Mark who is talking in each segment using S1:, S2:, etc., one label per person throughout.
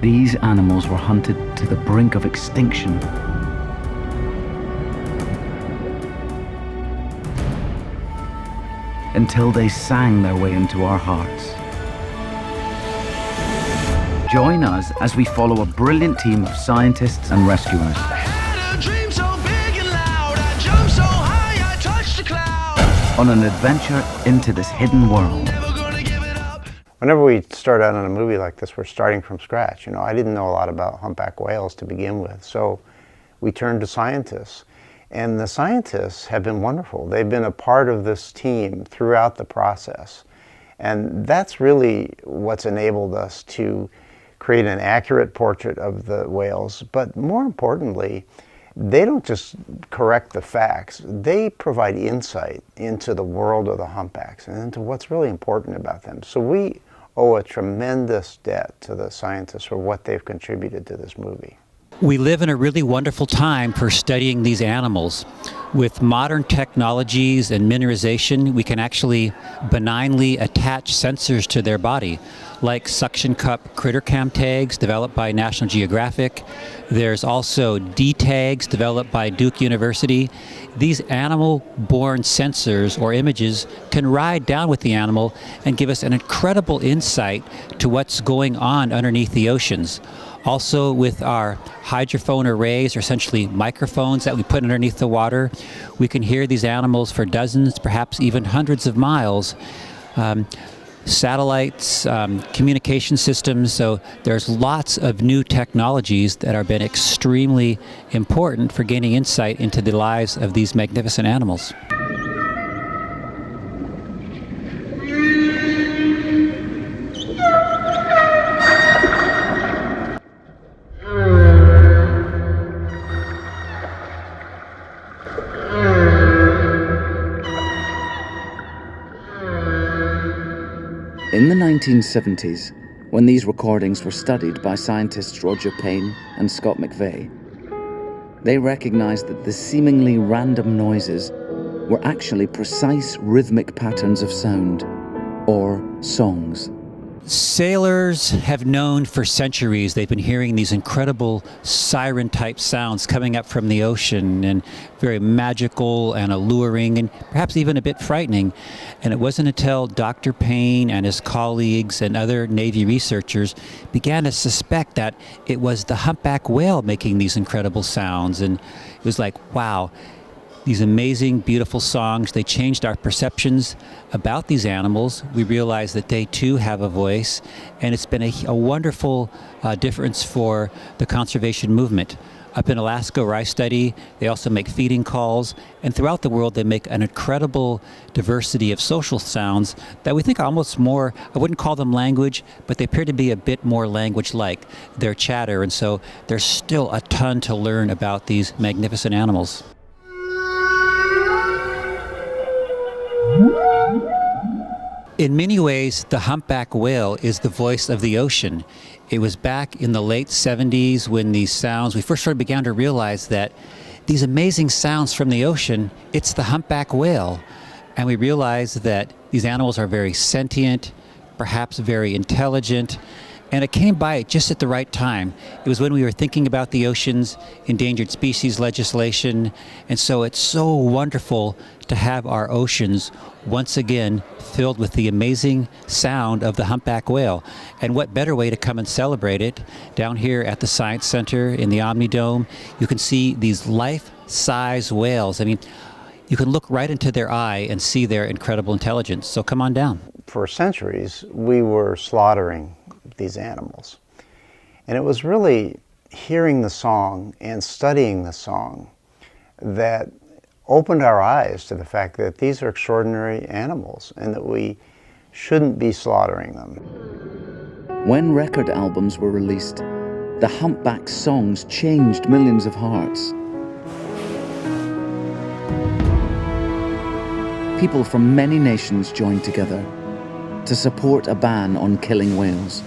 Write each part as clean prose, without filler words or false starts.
S1: These animals were hunted to the brink of extinction. Until they sang their way into our hearts. Join us as we follow a brilliant team of scientists and rescuers on an adventure into this hidden world.
S2: Whenever we start out on a movie like this, we're starting from scratch. You know, I didn't know a lot about humpback whales to begin with, so we turned to scientists. And the scientists have been wonderful. They've been a part of this team throughout the process. And that's really what's enabled us to create an accurate portrait of the whales. But more importantly, they don't just correct the facts, they provide insight into the world of the humpbacks and into what's really important about them. So we owe a tremendous debt to the scientists for what they've contributed to this movie.
S3: We live in a really wonderful time for studying these animals. With modern technologies and mineralization, we can actually benignly attach sensors to their body, like suction cup critter cam tags developed by National Geographic. There's also D tags developed by Duke University. These animal-born sensors or images can ride down with the animal and give us an incredible insight to what's going on underneath the oceans. Also, with our hydrophone arrays, or essentially microphones that we put underneath the water, we can hear these animals for dozens, perhaps even hundreds of miles. Satellites, communication systems, so there's lots of new technologies that have been extremely important for gaining insight into the lives of these magnificent animals.
S1: In the 1970s, when these recordings were studied by scientists Roger Payne and Scott McVeigh, they recognized that the seemingly random noises were actually precise rhythmic patterns of sound, or songs.
S3: Sailors have known for centuries, they've been hearing these incredible siren-type sounds coming up from the ocean, and very magical and alluring and perhaps even a bit frightening. And it wasn't until Dr. Payne and his colleagues and other Navy researchers began to suspect that it was the humpback whale making these incredible sounds. And it was like, wow. These amazing, beautiful songs, they changed our perceptions about these animals. We realized that they too have a voice, and it's been a wonderful difference for the conservation movement. Up in Alaska, where I study, they also make feeding calls, and throughout the world they make an incredible diversity of social sounds that we think are almost more, I wouldn't call them language, but they appear to be a bit more language-like. Their chatter, and so there's still a ton to learn about these magnificent animals. In many ways, the humpback whale is the voice of the ocean. It was back in the late 70s when these sounds, we first began to realize that these amazing sounds from the ocean, it's the humpback whale. And we realized that these animals are very sentient, perhaps very intelligent, and it came by just at the right time. It was when we were thinking about the ocean's endangered species legislation, and so it's so wonderful to have our oceans once again filled with the amazing sound of the humpback whale. And what better way to come and celebrate it? Down here at the Science Center in the Omni Dome, you can see these life-size whales. I mean, you can look right into their eye and see their incredible intelligence. So come on down.
S2: For centuries, we were slaughtering these animals. And it was really hearing the song and studying the song that opened our eyes to the fact that these are extraordinary animals and that we shouldn't be slaughtering them.
S1: When record albums were released, the Humpback songs changed millions of hearts. People from many nations joined together to support a ban on killing whales.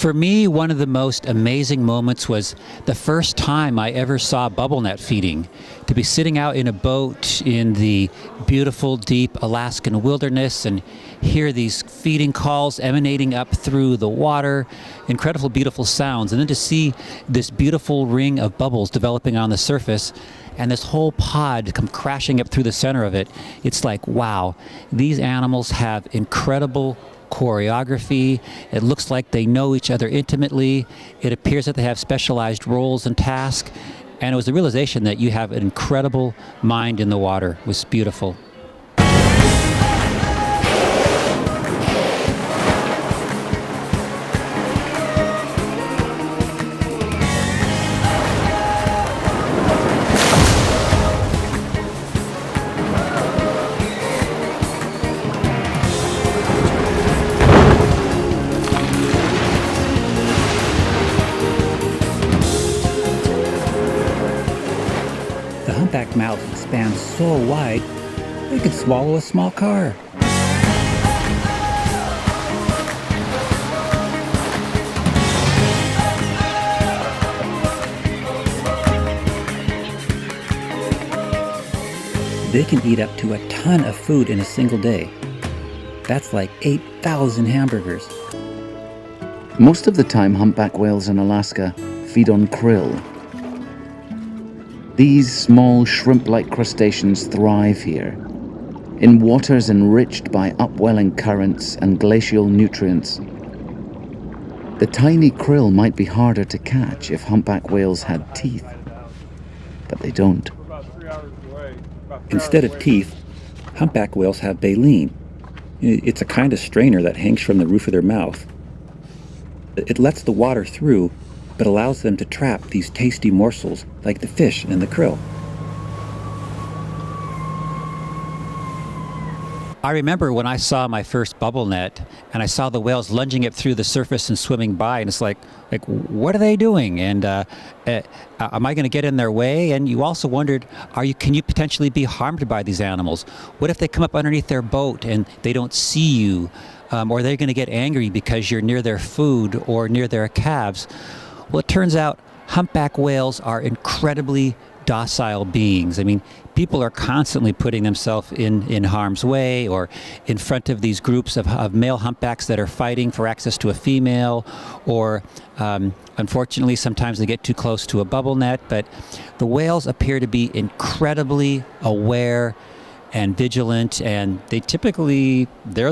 S3: For me, one of the most amazing moments was the first time I ever saw bubble net feeding. To be sitting out in a boat in the beautiful, deep Alaskan wilderness and hear these feeding calls emanating up through the water, incredible, beautiful sounds, and then to see this beautiful ring of bubbles developing on the surface and this whole pod come crashing up through the center of it. It's like, wow, these animals have incredible choreography. It looks like they know each other intimately. It appears that they have specialized roles and tasks. And it was the realization that you have an incredible mind in the water. It was beautiful. The humpback mouth expands so wide, they could swallow a small car. They can eat up to a ton of food in a single day. That's like 8,000 hamburgers.
S1: Most of the time, humpback whales in Alaska feed on krill. These small shrimp-like crustaceans thrive here, in waters enriched by upwelling currents and glacial nutrients. The tiny krill might be harder to catch if humpback whales had teeth, but they don't.
S4: Instead of teeth, humpback whales have baleen. It's a kind of strainer that hangs from the roof of their mouth. It lets the water through, but allows them to trap these tasty morsels like the fish and the krill.
S3: I remember when I saw my first bubble net and I saw the whales lunging it through the surface and swimming by, and it's like what are they doing? And am I going to get in their way? And you also wondered, can you potentially be harmed by these animals? What if they come up underneath their boat and they don't see you? Or they're going to get angry because you're near their food or near their calves? Well, it turns out humpback whales are incredibly docile beings. I mean, people are constantly putting themselves in harm's way or in front of these groups of male humpbacks that are fighting for access to a female, or unfortunately, sometimes they get too close to a bubble net. But the whales appear to be incredibly aware and vigilant, and they're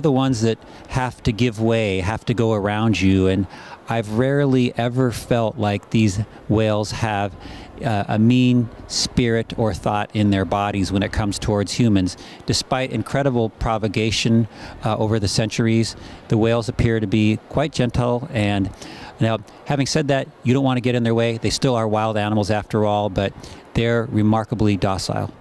S3: the ones that have to give way, have to go around you. And I've rarely ever felt like these whales have a mean spirit or thought in their bodies when it comes towards humans. Despite incredible propagation over the centuries, the whales appear to be quite gentle. And now, having said that, you don't want to get in their way. They still are wild animals after all, but they're remarkably docile.